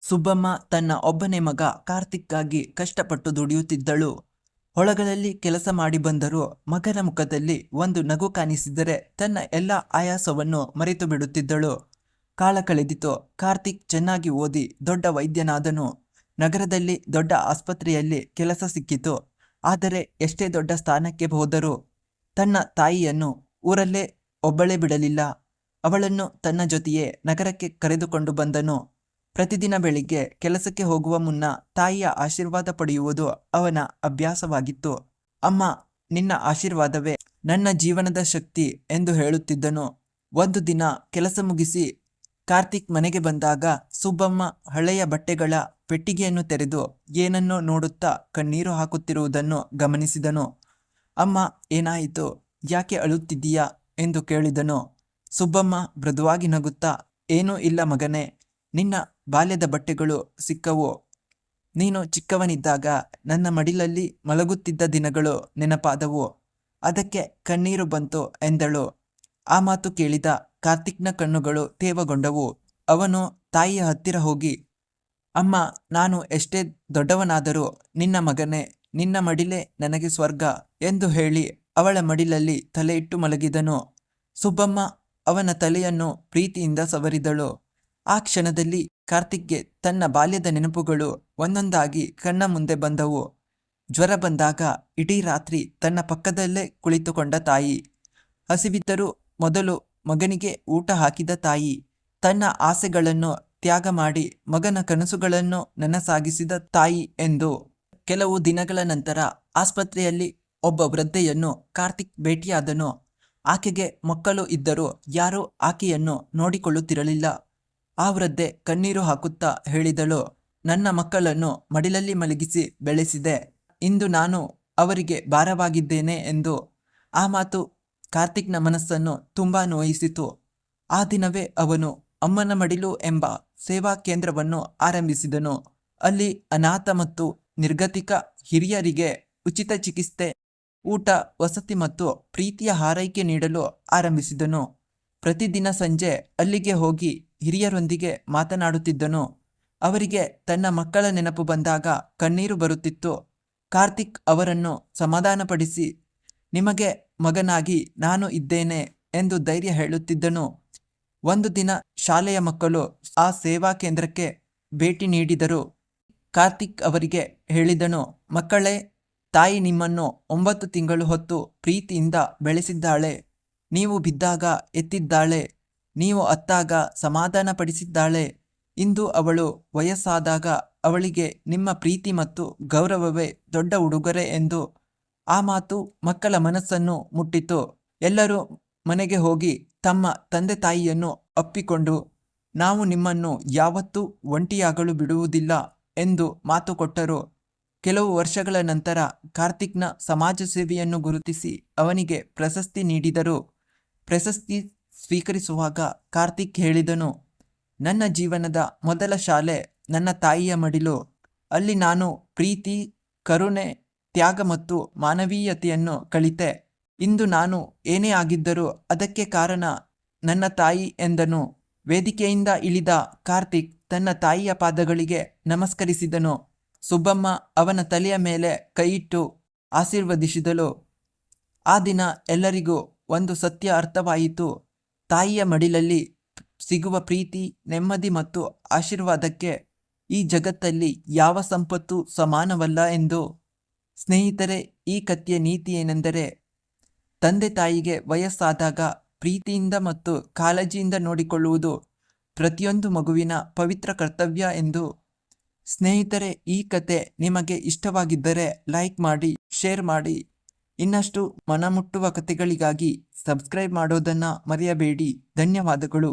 ಸುಬ್ಬಮ್ಮ ತನ್ನ ಒಬ್ಬನೇ ಮಗ ಕಾರ್ತಿಕ್ಗಾಗಿ ಕಷ್ಟಪಟ್ಟು ದುಡಿಯುತ್ತಿದ್ದಳು. ಹೊಳಗಳಲ್ಲಿ ಕೆಲಸ ಮಾಡಿ ಬಂದರೂ ಮಗನ ಮುಖದಲ್ಲಿ ಒಂದು ನಗು ಕಾಣಿಸಿದರೆ ತನ್ನ ಎಲ್ಲ ಆಯಾಸವನ್ನು ಮರೆತು ಬಿಡುತ್ತಿದ್ದಳು. ಕಾಲ ಕಳೆದಿತು. ಕಾರ್ತಿಕ್ ಚೆನ್ನಾಗಿ ಓದಿ ದೊಡ್ಡ ವೈದ್ಯನಾದನು. ನಗರದಲ್ಲಿ ದೊಡ್ಡ ಆಸ್ಪತ್ರೆಯಲ್ಲಿ ಕೆಲಸ ಸಿಕ್ಕಿತು. ಆದರೆ ಎಷ್ಟೇ ದೊಡ್ಡ ಸ್ಥಾನಕ್ಕೆ ಹೋದರೂ ತನ್ನ ತಾಯಿಯನ್ನು ಊರಲ್ಲೇ ಒಬ್ಬಳೇ ಬಿಡಲಿಲ್ಲ. ಅವಳನ್ನು ತನ್ನ ಜೊತೆಯೇ ನಗರಕ್ಕೆ ಕರೆದುಕೊಂಡು ಬಂದನು. ಪ್ರತಿದಿನ ಬೆಳಿಗ್ಗೆ ಕೆಲಸಕ್ಕೆ ಹೋಗುವ ಮುನ್ನ ತಾಯಿಯ ಆಶೀರ್ವಾದ ಪಡೆಯುವುದು ಅವನ ಅಭ್ಯಾಸವಾಗಿತ್ತು. ಅಮ್ಮ, ನಿನ್ನ ಆಶೀರ್ವಾದವೇ ನನ್ನ ಜೀವನದ ಶಕ್ತಿ ಎಂದು ಹೇಳುತ್ತಿದ್ದನು. ಒಂದು ದಿನ ಕೆಲಸ ಮುಗಿಸಿ ಕಾರ್ತಿಕ್ ಮನೆಗೆ ಬಂದಾಗ ಸುಬ್ಬಮ್ಮ ಹಳೆಯ ಬಟ್ಟೆಗಳ ಪೆಟ್ಟಿಗೆಯನ್ನು ತೆರೆದು ಏನನ್ನೋ ನೋಡುತ್ತಾ ಕಣ್ಣೀರು ಹಾಕುತ್ತಿರುವುದನ್ನು ಗಮನಿಸಿದನು. ಅಮ್ಮ, ಏನಾಯಿತು? ಯಾಕೆ ಅಳುತ್ತಿದ್ದೀಯಾ ಎಂದು ಕೇಳಿದನು. ಸುಬ್ಬಮ್ಮ ಮೃದುವಾಗಿ ನಗುತ್ತಾ, ಏನೂ ಇಲ್ಲ ಮಗನೇ, ನಿನ್ನ ಬಾಲ್ಯದ ಬಟ್ಟೆಗಳು ಸಿಕ್ಕವು. ನೀನು ಚಿಕ್ಕವನಿದ್ದಾಗ ನನ್ನ ಮಡಿಲಲ್ಲಿ ಮಲಗುತ್ತಿದ್ದ ದಿನಗಳು ನೆನಪಾದವು. ಅದಕ್ಕೆ ಕಣ್ಣೀರು ಬಂತು ಎಂದಳು. ಆ ಮಾತು ಕೇಳಿದ ಕಾರ್ತಿಕ್ನ ಕಣ್ಣುಗಳು ತೇವಗೊಂಡವು. ಅವನು ತಾಯಿಯ ಹತ್ತಿರ ಹೋಗಿ, ಅಮ್ಮ, ನಾನು ಎಷ್ಟೇ ದೊಡ್ಡವನಾದರೂ ನಿನ್ನ ಮಗನೇ, ನಿನ್ನ ಮಡಿಲೇ ನನಗೆ ಸ್ವರ್ಗ ಎಂದು ಹೇಳಿ ಅವಳ ಮಡಿಲಲ್ಲಿ ತಲೆ ಇಟ್ಟು ಮಲಗಿದನು. ಸುಬ್ಬಮ್ಮ ಅವನ ತಲೆಯನ್ನು ಪ್ರೀತಿಯಿಂದ ಸವರಿದಳು. ಆ ಕ್ಷಣದಲ್ಲಿ ಕಾರ್ತಿಕ್ಗೆ ತನ್ನ ಬಾಲ್ಯದ ನೆನಪುಗಳು ಒಂದೊಂದಾಗಿ ಕಣ್ಣ ಮುಂದೆ ಬಂದವು. ಜ್ವರ ಬಂದಾಗ ಇಡೀ ರಾತ್ರಿ ತನ್ನ ಪಕ್ಕದಲ್ಲೇ ಕುಳಿತುಕೊಂಡ ತಾಯಿ, ಹಸಿವಿದ್ದರೂ ಮೊದಲು ಮಗನಿಗೆ ಊಟ ಹಾಕಿದ ತಾಯಿ, ತನ್ನ ಆಸೆಗಳನ್ನು ತ್ಯಾಗ ಮಾಡಿ ಮಗನ ಕನಸುಗಳನ್ನು ನನಸಾಗಿಸಿದ ತಾಯಿ ಎಂದು. ಕೆಲವು ದಿನಗಳ ನಂತರ ಆಸ್ಪತ್ರೆಯಲ್ಲಿ ಒಬ್ಬ ವೃದ್ಧೆಯನ್ನು ಕಾರ್ತಿಕ್ ಭೇಟಿಯಾದನು. ಆಕೆಗೆ ಮಕ್ಕಳು ಇದ್ದರೂ ಯಾರೂ ಆಕೆಯನ್ನು ನೋಡಿಕೊಳ್ಳುತ್ತಿರಲಿಲ್ಲ. ಆ ವೃದ್ಧೆ ಕಣ್ಣೀರು ಹಾಕುತ್ತಾ ಹೇಳಿದಳು, ನನ್ನ ಮಕ್ಕಳನ್ನು ಮಡಿಲಲ್ಲಿ ಮಲಗಿಸಿ ಬೆಳೆಸಿದೆ. ಇಂದು ನಾನು ಅವರಿಗೆ ಭಾರವಾಗಿದ್ದೇನೆ ಎಂದು. ಆ ಮಾತು ಕಾರ್ತಿಕ್ನ ಮನಸ್ಸನ್ನು ತುಂಬಾ ನೋಯಿಸಿತು. ಆ ದಿನವೇ ಅವನು ಅಮ್ಮನ ಮಡಿಲು ಎಂಬ ಸೇವಾ ಕೇಂದ್ರವನ್ನು ಆರಂಭಿಸಿದನು. ಅಲ್ಲಿ ಅನಾಥ ಮತ್ತು ನಿರ್ಗತಿಕ ಹಿರಿಯರಿಗೆ ಉಚಿತ ಚಿಕಿತ್ಸೆ, ಊಟ, ವಸತಿ ಮತ್ತು ಪ್ರೀತಿಯ ಹಾರೈಕೆ ನೀಡಲು ಆರಂಭಿಸಿದನು. ಪ್ರತಿದಿನ ಸಂಜೆ ಅಲ್ಲಿಗೆ ಹೋಗಿ ಹಿರಿಯರೊಂದಿಗೆ ಮಾತನಾಡುತ್ತಿದ್ದನು. ಅವರಿಗೆ ತನ್ನ ಮಕ್ಕಳ ನೆನಪು ಬಂದಾಗ ಕಣ್ಣೀರು ಬರುತ್ತಿತ್ತು. ಕಾರ್ತಿಕ್ ಅವರನ್ನು ಸಮಾಧಾನಪಡಿಸಿ, ನಿಮಗೆ ಮಗನಾಗಿ ನಾನು ಇದ್ದೇನೆ ಎಂದು ಧೈರ್ಯ ಹೇಳುತ್ತಿದ್ದನು. ಒಂದು ದಿನ ಶಾಲೆಯ ಮಕ್ಕಳು ಆ ಸೇವಾ ಕೇಂದ್ರಕ್ಕೆ ಭೇಟಿ ನೀಡಿದರು. ಕಾರ್ತಿಕ್ ಅವರಿಗೆ ಹೇಳಿದನು, ಮಕ್ಕಳೇ, ತಾಯಿ ನಿಮ್ಮನ್ನು 9 ತಿಂಗಳು ಹೊತ್ತು ಪ್ರೀತಿಯಿಂದ ಬೆಳೆಸಿದ್ದಾಳೆ. ನೀವು ಬಿದ್ದಾಗ ಎತ್ತಿದ್ದಾಳೆ, ನೀವು ಅತ್ತಾಗ ಸಮಾಧಾನ ಪಡಿಸಿದ್ದಾಳೆ. ಇಂದು ಅವಳು ವಯಸ್ಸಾದಾಗ ಅವಳಿಗೆ ನಿಮ್ಮ ಪ್ರೀತಿ ಮತ್ತು ಗೌರವವೇ ದೊಡ್ಡ ಉಡುಗೊರೆ ಎಂದು. ಆ ಮಾತು ಮಕ್ಕಳ ಮನಸ್ಸನ್ನು ಮುಟ್ಟಿತು. ಎಲ್ಲರೂ ಮನೆಗೆ ಹೋಗಿ ತಮ್ಮ ತಂದೆ ತಾಯಿಯನ್ನು ಅಪ್ಪಿಕೊಂಡು, ನಾವು ನಿಮ್ಮನ್ನು ಯಾವತ್ತೂ ಒಂಟಿಯಾಗಲು ಬಿಡುವುದಿಲ್ಲ ಎಂದು ಮಾತು ಕೊಟ್ಟರು. ಕೆಲವು ವರ್ಷಗಳ ನಂತರ ಕಾರ್ತಿಕ್ನ ಸಮಾಜ ಸೇವೆಯನ್ನು ಗುರುತಿಸಿ ಅವನಿಗೆ ಪ್ರಶಸ್ತಿ ನೀಡಿದರು. ಪ್ರಶಸ್ತಿ ಸ್ವೀಕರಿಸುವಾಗ ಕಾರ್ತಿಕ್ ಹೇಳಿದನು, ನನ್ನ ಜೀವನದ ಮೊದಲ ಶಾಲೆ ನನ್ನ ತಾಯಿಯ ಮಡಿಲು. ಅಲ್ಲಿ ನಾನು ಪ್ರೀತಿ, ಕರುಣೆ, ತ್ಯಾಗ ಮತ್ತು ಮಾನವೀಯತೆಯನ್ನು ಕಲಿತೆ. ಇಂದು ನಾನು ಏನೇ ಆಗಿದ್ದರೂ ಅದಕ್ಕೆ ಕಾರಣ ನನ್ನ ತಾಯಿ ಎಂದನು. ವೇದಿಕೆಯಿಂದ ಇಳಿದ ಕಾರ್ತಿಕ್ ತನ್ನ ತಾಯಿಯ ಪಾದಗಳಿಗೆ ನಮಸ್ಕರಿಸಿದನು. ಸುಬ್ಬಮ್ಮ ಅವನ ತಲೆಯ ಮೇಲೆ ಕೈಯಿಟ್ಟು ಆಶೀರ್ವದಿಸಿದಳು. ಆ ದಿನ ಎಲ್ಲರಿಗೂ ಒಂದು ಸತ್ಯ ಅರ್ಥವಾಯಿತು. ತಾಯಿಯ ಮಡಿಲಲ್ಲಿ ಸಿಗುವ ಪ್ರೀತಿ, ನೆಮ್ಮದಿ ಮತ್ತು ಆಶೀರ್ವಾದಕ್ಕೆ ಈ ಜಗತ್ತಲ್ಲಿ ಯಾವ ಸಂಪತ್ತು ಸಮಾನವಲ್ಲ ಎಂದು. ಸ್ನೇಹಿತರೆ, ಈ ಕಥೆಯ ನೀತಿ ಏನೆಂದರೆ, ತಂದೆ ತಾಯಿಗೆ ವಯಸ್ಸಾದಾಗ ಪ್ರೀತಿಯಿಂದ ಮತ್ತು ಕಾಳಜಿಯಿಂದ ನೋಡಿಕೊಳ್ಳುವುದು ಪ್ರತಿಯೊಂದು ಮಗುವಿನ ಪವಿತ್ರ ಕರ್ತವ್ಯ ಎಂದು. ಸ್ನೇಹಿತರೆ, ಈ ಕತೆ ನಿಮಗೆ ಇಷ್ಟವಾಗಿದ್ದರೆ ಲೈಕ್ ಮಾಡಿ, ಶೇರ್ ಮಾಡಿ. ಇನ್ನಷ್ಟು ಮನಮುಟ್ಟುವ ಕಥೆಗಳಿಗಾಗಿ ಸಬ್ಸ್ಕ್ರೈಬ್ ಮಾಡೋದನ್ನು ಮರೆಯಬೇಡಿ. ಧನ್ಯವಾದಗಳು.